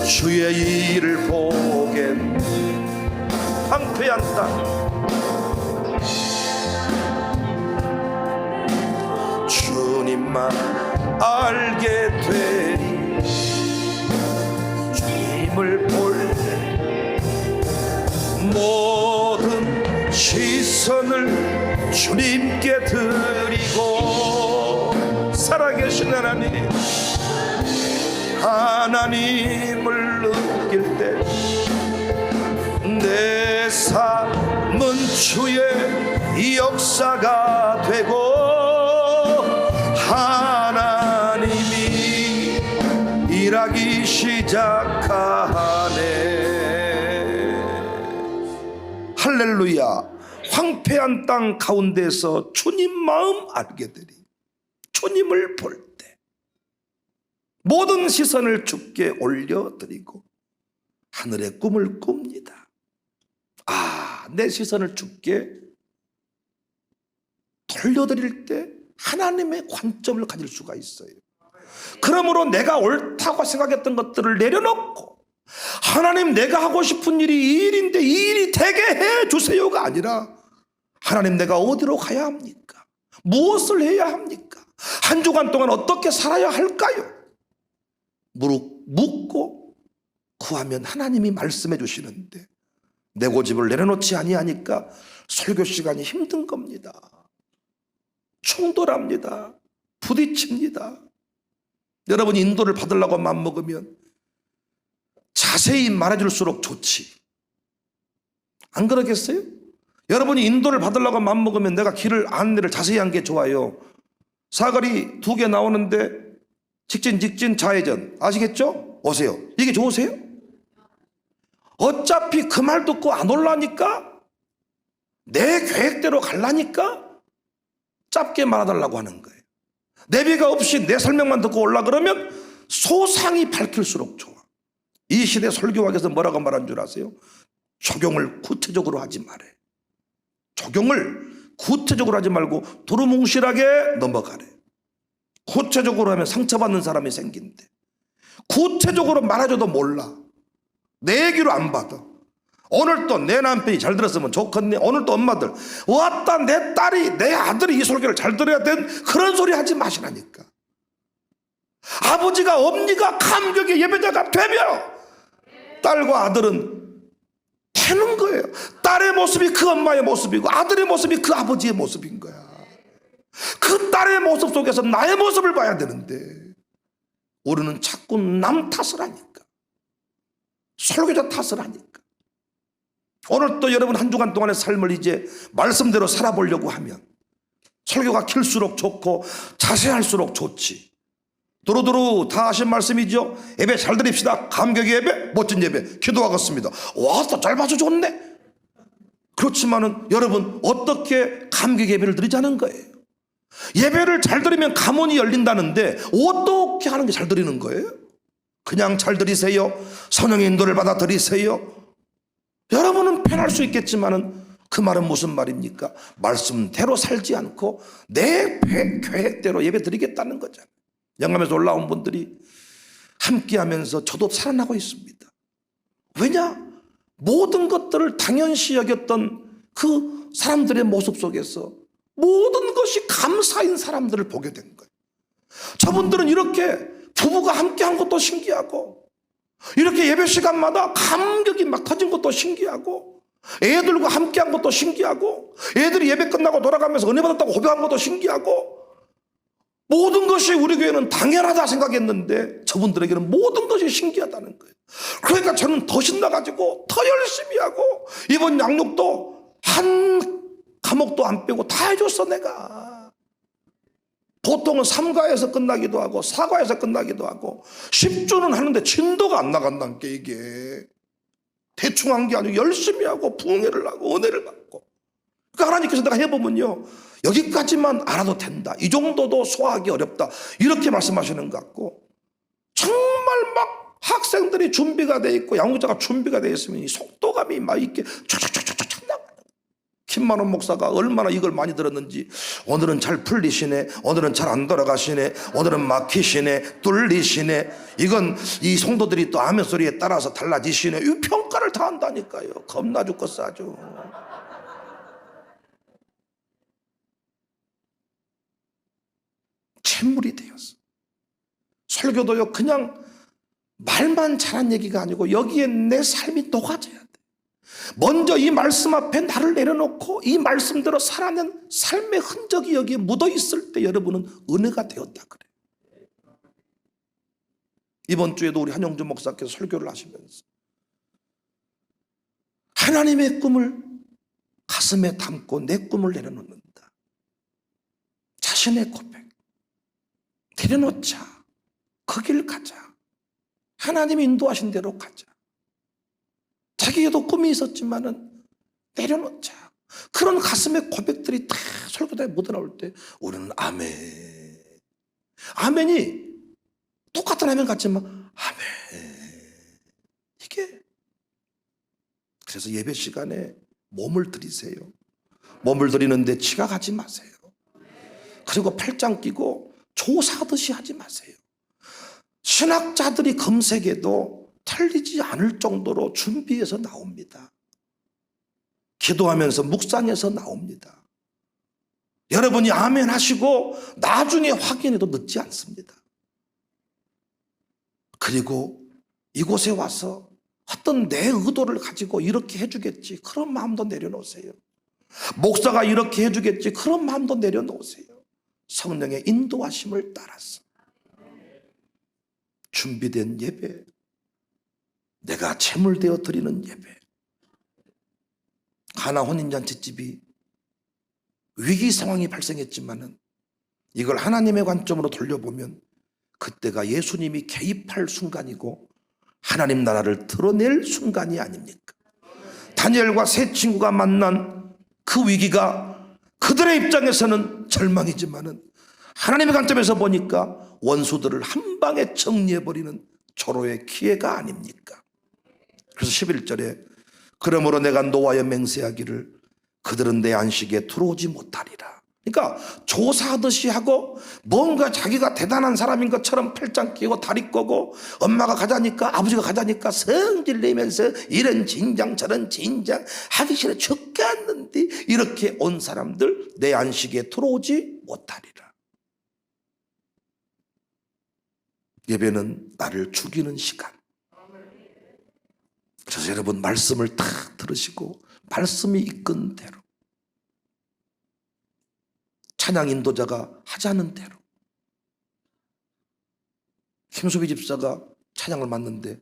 주의 일을 보겠네. 황폐한 땅 주님만 알게 되리. 주님을 볼 때 모든 시선을 주님께 드리고, 살아계신 하나님을 느낄 때 내 삶은 주의 역사가 되고 하나님이 일하기 시작하네. 할렐루야. 황폐한 땅 가운데서 주님 마음 알게 되리. 주님을 볼 때 모든 시선을 주께 올려드리고 하늘의 꿈을 꿉니다. 내 시선을 주께 돌려드릴 때 하나님의 관점을 가질 수가 있어요. 그러므로 내가 옳다고 생각했던 것들을 내려놓고 하나님, 내가 하고 싶은 일이 이 일인데 이 일이 되게 해주세요가 아니라 하나님, 내가 어디로 가야 합니까? 무엇을 해야 합니까? 한 주간 동안 어떻게 살아야 할까요? 묻고 구하면 하나님이 말씀해 주시는데 내 고집을 내려놓지 아니하니까 설교 시간이 힘든 겁니다. 충돌합니다. 부딪힙니다. 여러분이 인도를 받으려고 마음먹으면 자세히 말해줄수록 좋지. 안 그러겠어요? 여러분이 인도를 받으려고 마음먹으면 내가 길을 안내를 자세히 한 게 좋아요. 사거리 2개 나오는데 직진 좌회전 아시겠죠? 오세요. 이게 좋으세요? 어차피 그 말 듣고 안 올라니까, 내 계획대로 갈라니까 짧게 말해달라고 하는 거예요. 내비가 없이 내 설명만 듣고 올라 그러면 소상히 밝힐수록 좋아. 이 시대 설교학에서 뭐라고 말한 줄 아세요? 적용을 구체적으로 하지 말래. 적용을 구체적으로 하지 말고 두루뭉실하게 넘어가래. 구체적으로 하면 상처받는 사람이 생긴대. 구체적으로 말해줘도 몰라. 내 얘기로 안 받아. 오늘 또 내 남편이 잘 들었으면 좋겠네. 오늘 또 엄마들 왔다, 내 딸이, 내 아들이 이 설교를 잘 들어야 된 그런 소리 하지 마시라니까. 아버지가, 엄니가 감격의 예배자가 되며 딸과 아들은 되는 거예요. 딸의 모습이 그 엄마의 모습이고 아들의 모습이 그 아버지의 모습인 거야. 그 딸의 모습 속에서 나의 모습을 봐야 되는데 우리는 자꾸 남 탓을 하니까, 설교자 탓을 하니까. 오늘 또 여러분 한 주간 동안의 삶을 이제 말씀대로 살아보려고 하면 설교가 길수록 좋고 자세할수록 좋지. 두루두루 다 하신 말씀이죠. 예배 잘 드립시다. 감격의 예배, 멋진 예배 기도하겠습니다. 와, 또 짧아서 좋네. 그렇지만은 여러분, 어떻게 감격 예배를 드리자는 거예요? 예배를 잘 드리면 가문이 열린다는데 어떻게 하는 게 잘 드리는 거예요? 그냥 잘 드리세요. 성령의 인도를 받아 드리세요. 여러분은 편할 수 있겠지만은 그 말은 무슨 말입니까? 말씀대로 살지 않고 내 계획대로 예배 드리겠다는 거잖아요. 영감에서 올라온 분들이 함께 하면서 저도 살아나고 있습니다. 왜냐? 모든 것들을 당연시 여겼던 그 사람들의 모습 속에서 모든 것이 감사인 사람들을 보게 된 거예요. 저분들은 이렇게 부부가 함께 한 것도 신기하고, 이렇게 예배 시간마다 감격이 막 터진 것도 신기하고, 애들과 함께 한 것도 신기하고, 애들이 예배 끝나고 돌아가면서 은혜 받았다고 고백한 것도 신기하고, 모든 것이 우리 교회는 당연하다 생각했는데 저분들에게는 모든 것이 신기하다는 거예요. 그러니까 저는 더 신나가지고 더 열심히 하고, 이번 양육도 한 과목도 안 빼고 다 해줬어. 내가 보통은 3과에서 끝나기도 하고 4과에서 끝나기도 하고 10주는 하는데 진도가 안 나간다는 게, 이게 대충 한 게 아니고 열심히 하고 부흥회를 하고 은혜를 받고. 그러니까 하나님께서 내가 해보면요, 여기까지만 알아도 된다, 이 정도도 소화하기 어렵다, 이렇게 말씀하시는 것 같고, 정말 막 학생들이 준비가 돼 있고 양육자가 준비가 돼 있으면 이 속도감이 막 이렇게 촥촥촥촥 나가는 거예요. 김만원 목사가 얼마나 이걸 많이 들었는지 오늘은 잘 풀리시네, 오늘은 잘 안 돌아가시네, 오늘은 막히시네, 뚫리시네, 이건 이 성도들이 또 아멘 소리에 따라서 달라지시네, 이 평가를 다 한다니까요. 겁나 죽겠어 아주. 채물이 되었어. 설교도요 그냥 말만 잘한 얘기가 아니고 여기에 내 삶이 녹아져야 돼. 먼저 이 말씀 앞에 나를 내려놓고 이 말씀대로 살아낸 삶의 흔적이 여기에 묻어 있을 때 여러분은 은혜가 되었다 그래. 이번 주에도 우리 한영주 목사께서 설교를 하시면서 하나님의 꿈을 가슴에 담고 내 꿈을 내려놓는다. 자신의 고백 내려놓자. 그 길 가자. 하나님이 인도하신 대로 가자. 자기에도 꿈이 있었지만은 내려놓자. 그런 가슴의 고백들이 다 설교대에 묻어나올 때 우리는 아멘. 아멘이 똑같은 아멘 같지만 아멘. 이게 그래서 예배 시간에 몸을 들이세요. 몸을 들이는데 지각하지 마세요. 그리고 팔짱 끼고 조사하듯이 하지 마세요. 신학자들이 검색해도 틀리지 않을 정도로 준비해서 나옵니다. 기도하면서 묵상해서 나옵니다. 여러분이 아멘 하시고 나중에 확인해도 늦지 않습니다. 그리고 이곳에 와서 어떤 내 의도를 가지고 이렇게 해주겠지 그런 마음도 내려놓으세요. 목사가 이렇게 해주겠지 그런 마음도 내려놓으세요. 성령의 인도하심을 따라서 준비된 예배, 내가 제물되어 드리는 예배. 가나 혼인잔치집이 위기 상황이 발생했지만은 이걸 하나님의 관점으로 돌려보면 그때가 예수님이 개입할 순간이고 하나님 나라를 드러낼 순간이 아닙니까? 다니엘과 세 친구가 만난 그 위기가 그들의 입장에서는 절망이지만은 하나님의 관점에서 보니까 원수들을 한 방에 정리해버리는 초로의 기회가 아닙니까? 그래서 11절에 그러므로 내가 노하여 맹세하기를 그들은 내 안식에 들어오지 못하리라. 그러니까 조사하듯이 하고 뭔가 자기가 대단한 사람인 것처럼 팔짱 끼고 다리 꼬고 엄마가 가자니까 아버지가 가자니까 성질 내면서 이런 진장 저런 진장 하기 싫어 죽겠는데 이렇게 온 사람들 내 안식에 들어오지 못하리라. 예배는 나를 죽이는 시간. 그래서 여러분 말씀을 다 들으시고 말씀이 이끈 대로 찬양 인도자가 하자는 대로 김수비 집사가 찬양을 맡는데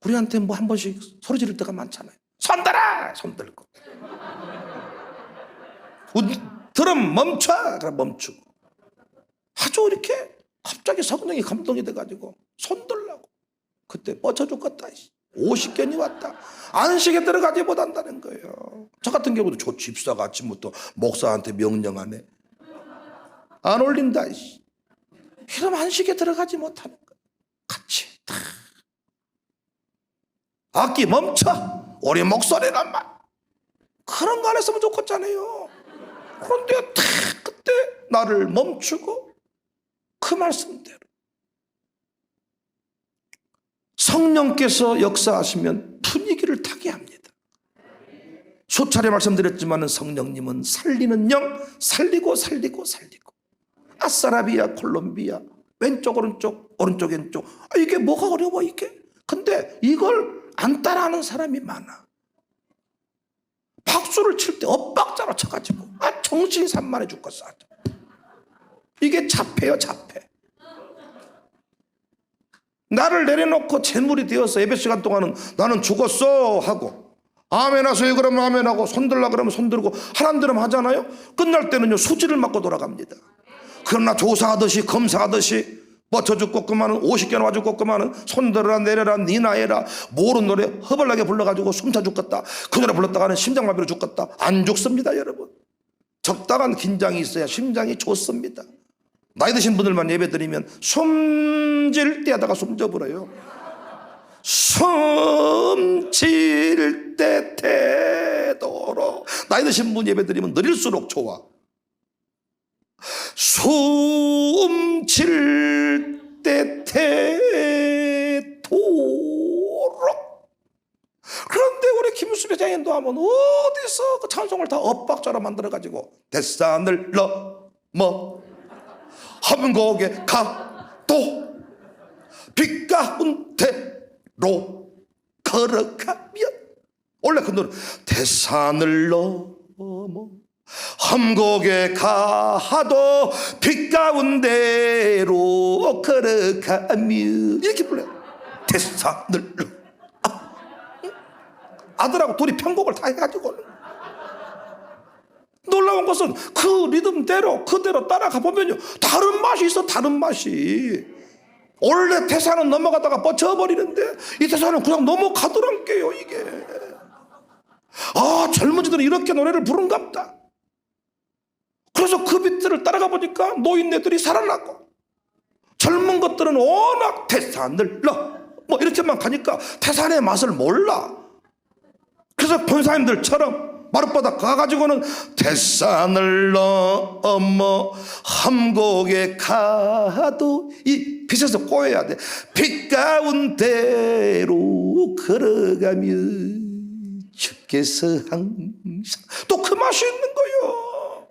우리한테 뭐 한 번씩 소리 지를 때가 많잖아요. 손들어! 손들고 드럼 멈춰! 그럼 멈추고 아주 이렇게 갑자기 성령이 감동이 돼가지고 손들라고 그때 뻗쳐 죽겠다. 50견이 왔다. 안식에 들어가지 못한다는 거예요. 저 같은 경우도 저 집사가 아침부터 목사한테 명령하네. 안 올린다. 이러면 안식에 들어가지 못하는 거예요. 같이 다. 악기 멈춰. 우리 목소리란 말. 그런 거 안 했으면 좋겠잖아요. 그런데 다 그때 나를 멈추고 그 말씀대로 성령께서 역사하시면 분위기를 타게 합니다. 수차례 말씀드렸지만 성령님은 살리는 영 살리고 살리고 살리고 아싸라비아 콜롬비아 왼쪽 오른쪽 오른쪽 왼쪽 이게 뭐가 어려워 이게. 근데 이걸 안 따라하는 사람이 많아. 박수를 칠 때 엇박자로 쳐가지고 정신 산만해 죽겠어. 이게 자폐요 자폐. 나를 내려놓고 재물이 되어서 예배 시간 동안은 나는 죽었어 하고 아멘 하세요 그러면 아멘 하고 손들라 그러면 손들고 하라는 대로 하잖아요. 끝날 때는요 수지를 맞고 돌아갑니다. 그러나 조사하듯이 검사하듯이 뻗쳐 죽고 그만은 50개나 와 죽고 그만은 손들어라 내려라 니나 해라 모르는 노래 허벌나게 불러가지고 숨차 죽겠다. 그 노래 불렀다가는 심장마비로 죽겠다. 안 죽습니다 여러분. 적당한 긴장이 있어야 심장이 좋습니다. 나이 드신 분들만 예배 드리면 숨질 때 하다가 숨져버려요. 숨질 때 되도록 나이 드신 분 예배 드리면 느릴수록 좋아. 숨질 때 태도록. 그런데 우리 김수배 회장님도 하면 어디서 그 찬송을 다 엇박자로 만들어가지고 대산을 넘어 험곡에 가도 빛 가운데로 걸어가면, 원래 그 노래 대산을 넘어 험곡에 가도 빛 가운데로 걸어가면 이렇게 불러요. 대산을 넘어. 아들하고 둘이 편곡을 다 해가지고. 놀라운 것은 그 리듬대로 그대로 따라가 보면요, 다른 맛이 있어. 다른 맛이. 원래 대사는 넘어가다가 뻗쳐버리는데 이 대사는 그냥 넘어가더란게요. 이게 젊은이들은 이렇게 노래를 부른갑다. 그래서 그 비트를 따라가 보니까 노인네들이 살아나고, 젊은 것들은 워낙 대산을 뭐 이렇게만 가니까 대산의 맛을 몰라. 그래서 본사님들처럼 마룻바닥 가가지고는 대산을 넘어 험곡에 가도 이 빛에서 꼬여야 돼. 빛 가운데로 걸어가면 주께서 항상, 또 그 맛이 있는 거예요.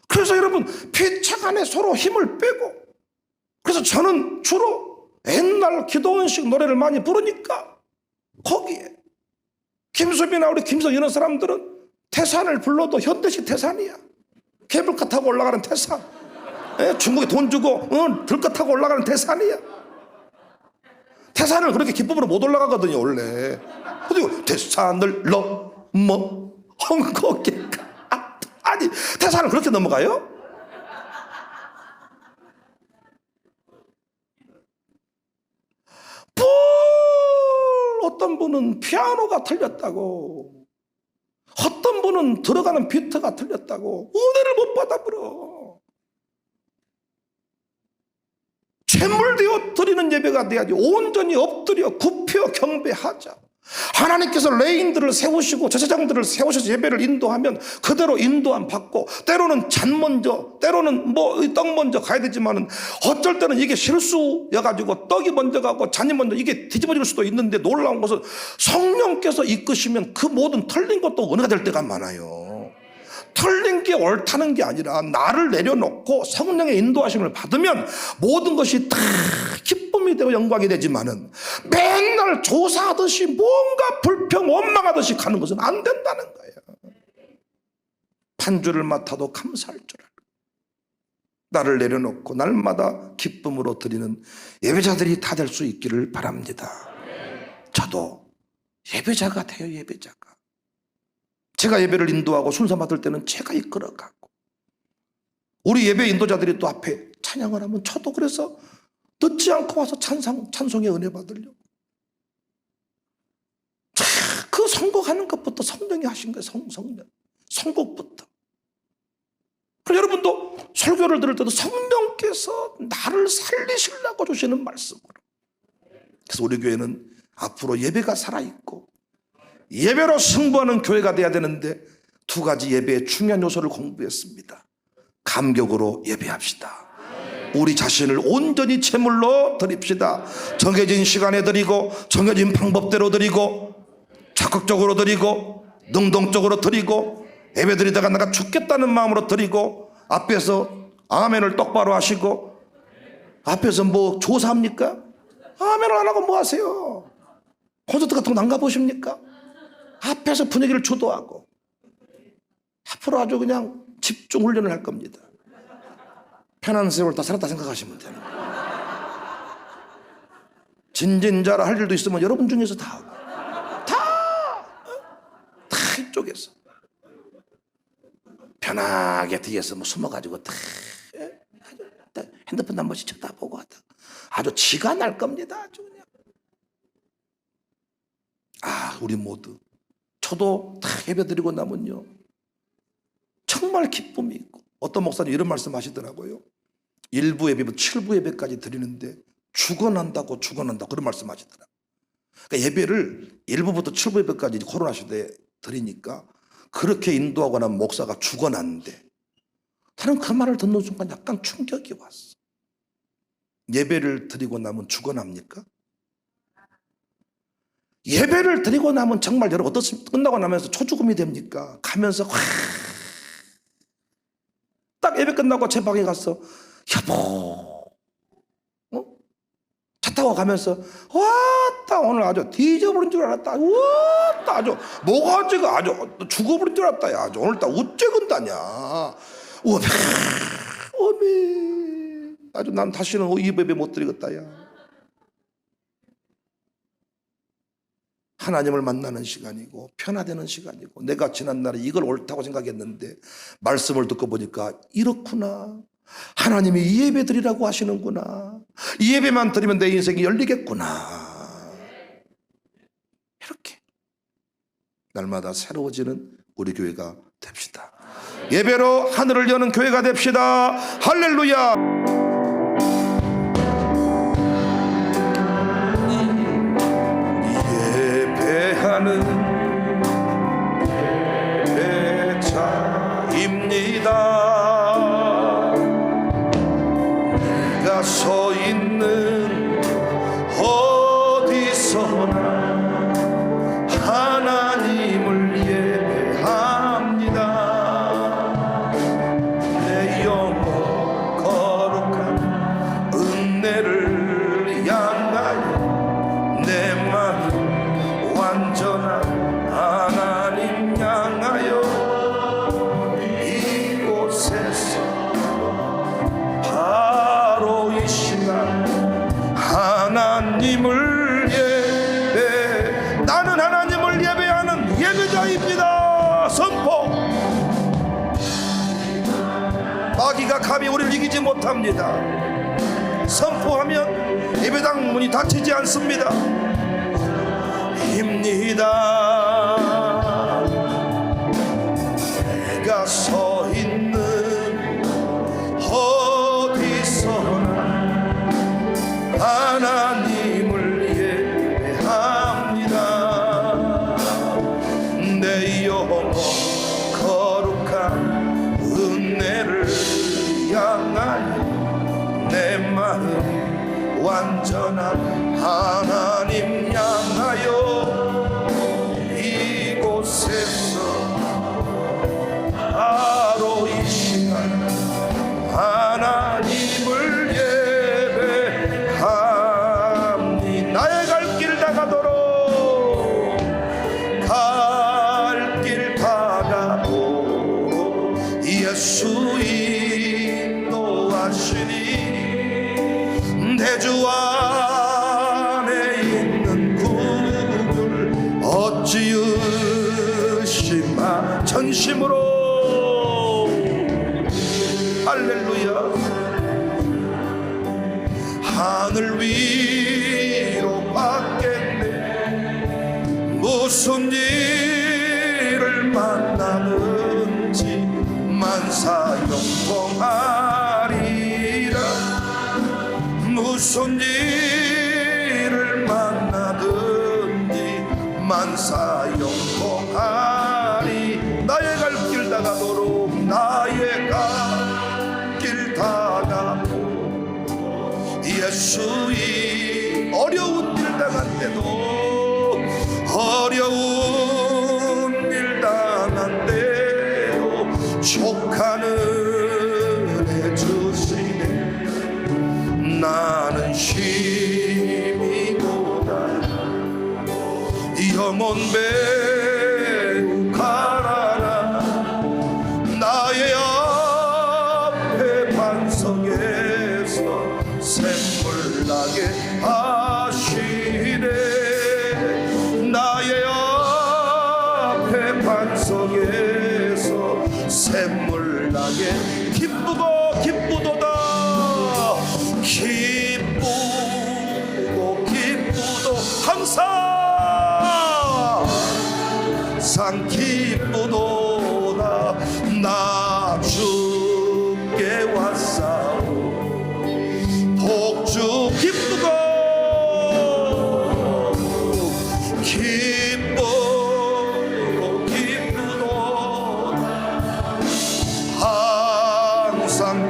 그래서 여러분, 피차 간에 서로 힘을 빼고, 그래서 저는 주로 옛날 기도원식 노래를 많이 부르니까 거기에 김수빈이나 우리 김성 이런 사람들은 태산을 불러도 현대식 태산이야. 케이블카 타고 올라가는 태산. 중국에 돈 주고 들것 타고 올라가는 태산이야. 태산을 그렇게 기쁨으로 못 올라가거든요 원래. 그리고 태산을 넘어 헝거게 가. 아니, 태산을 그렇게 넘어가요? 어떤 분은 피아노가 틀렸다고, 어떤 분은 들어가는 비트가 틀렸다고 은혜를 못 받아버려. 채물되어 드리는 예배가 돼야지. 온전히 엎드려 굽혀 경배하자. 하나님께서 레인들을 세우시고 제사장들을 세우셔서 예배를 인도하면 그대로 인도함 받고, 때로는 잔 먼저, 때로는 떡 먼저 가야 되지만은 어쩔 때는 이게 실수여가지고 떡이 먼저 가고 잔이 먼저, 이게 뒤집어질 수도 있는데, 놀라운 것은 성령께서 이끄시면 그 모든 틀린 것도 은혜가 될 때가 많아요. 틀린 게 옳다는 게 아니라 나를 내려놓고 성령의 인도하심을 받으면 모든 것이 다 기쁨이 되고 영광이 되지만은 맨날 조사하듯이 뭔가 불평 원망하듯이 가는 것은 안 된다는 거예요. 반주를 맡아도 감사할 줄 알고 나를 내려놓고 날마다 기쁨으로 드리는 예배자들이 다 될 수 있기를 바랍니다. 저도 예배자가 돼요. 예배자가. 제가 예배를 인도하고 순서 맡을 때는 제가 이끌어가고, 우리 예배 인도자들이 또 앞에 찬양을 하면 저도 그래서 늦지 않고 와서 찬송의 은혜 받으려고. 그 선곡하는 것부터 성령이 하신 거예요. 성령 선곡부터. 그래서 여러분도 설교를 들을 때도 성령께서 나를 살리시려고 주시는 말씀으로. 그래서 우리 교회는 앞으로 예배가 살아있고 예배로 승부하는 교회가 돼야 되는데, 두 가지 예배의 중요한 요소를 공부했습니다. 감격으로 예배합시다. 우리 자신을 온전히 제물로 드립시다. 정해진 시간에 드리고, 정해진 방법대로 드리고, 적극적으로 드리고, 능동적으로 드리고, 예배 드리다가 내가 죽겠다는 마음으로 드리고, 앞에서 아멘을 똑바로 하시고, 앞에서 조사합니까? 아멘을 안 하고 뭐 하세요? 콘서트 같은 거 안 가보십니까? 앞에서 분위기를 주도하고. 앞으로 아주 그냥 집중 훈련을 할 겁니다. 편한 세월 다 살았다 생각하시면 돼요. 진진자라 할 일도 있으면 여러분 중에서 다 하고, 다 이쪽에서 편하게 뒤에서 숨어가지고 다 핸드폰 한 번씩 쳐다보고 하다 아주 지가 날 겁니다. 아주 그냥. 우리 모두, 저도 다 예배드리고 나면요 정말 기쁨이 있고, 어떤 목사님 이런 말씀 하시더라고요. 1부 예배부터 7부 예배까지 드리는데 죽어난다고 그런 말씀 하시더라고요. 그러니까 예배를 1부부터 7부 예배까지 코로나 시대에 드리니까 그렇게 인도하고 나면 목사가 죽어났는데, 나는 그 말을 듣는 순간 약간 충격이 왔어. 예배를 드리고 나면 죽어납니까? 예배를 드리고 나면 정말 여러분 어떻습니까? 끝나고 나면서 초죽음이 됩니까? 가면서 딱 예배 끝나고 제 방에 가서 여보, 차 타고 가면서 왔다 오늘 아주 뒤져버린 줄 알았다. 왔다 아주 뭐가지가 아주 죽어버린 줄 알았다. 야, 아주 오늘 딱 어째 건다냐. 어메 어메 아주 난 다시는 이 예배 못 드리겠다. 야. 하나님을 만나는 시간이고 편화되는 시간이고, 내가 지난날에 이걸 옳다고 생각했는데 말씀을 듣고 보니까 이렇구나. 하나님이 이 예배 드리라고 하시는구나. 이 예배만 드리면 내 인생이 열리겠구나. 이렇게 날마다 새로워지는 우리 교회가 됩시다. 예배로 하늘을 여는 교회가 됩시다. 할렐루야. 예배하는 예배자입니다. 내가 서 있는 어디서나 하나님을 예배합니다. 내 영혼 거룩한 은혜를 향하여 내 마음 완전한 하나님 향하여 이곳에서 바로 이 시간 하나님을 예배, 나는 하나님을 예배하는 예배자입니다. 선포. 마귀가 감히 우리를 이기지 못합니다. 선포하면 예배당 문이 닫히지 않습니다. 입니다. 내가 서 있는 어디서나 하나님을 예배합니다. 내 영혼 거룩한 은혜를 향하여 내 마음 완전한 하나님 향하여 이곳에서 바로 이 시간 하나님을 예배합니다. 나의 갈 길 다가도록 갈 길 다가도록 예수 인도하시니 내 주 안에 있는 구글 어찌 의심하 전심으로. 할렐루야. 하늘 위로 받겠네. 무슨 일을 만나는지 만사형통하리라. 무슨 일을 만나든지 만사형통하리. 나의 갈 길 다가도록 나의 갈 길 다가도록 예수의 어려운 일 당한 때도 어려운 일 당한 때도 족하는 해주시네. 나는 힘이고다 영혼 배우 가라라. 나의 앞에 반석에서 샘물 나게 하시네. 나의 앞에 반석에서 샘물 나게 기쁘고 기쁘도다. 기쁘고 기쁘도 항상 기쁘도다. 나 주께 왔사오. 복주 기쁘고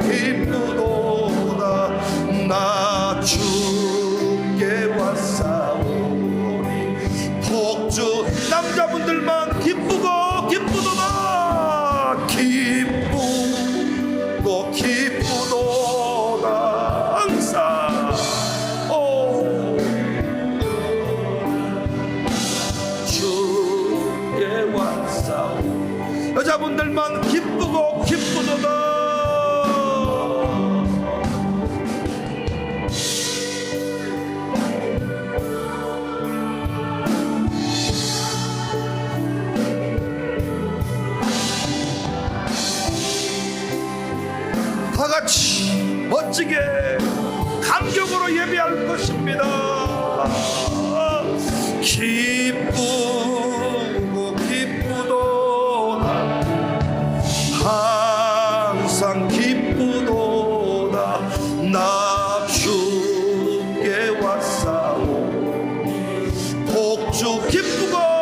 기쁘도다 나 주께 왔사오니 복주 남자분들만 기쁘고 기쁘도다 기쁘고 기쁘도다 항상 주께 왔사오니 여자분들만 기쁘고 기쁘도다 다 같이 멋지게 감격으로 예배할 것입니다. 기쁘고 기쁘도다 항상 기쁘도다 나 주께 왔사오 복주 기쁘고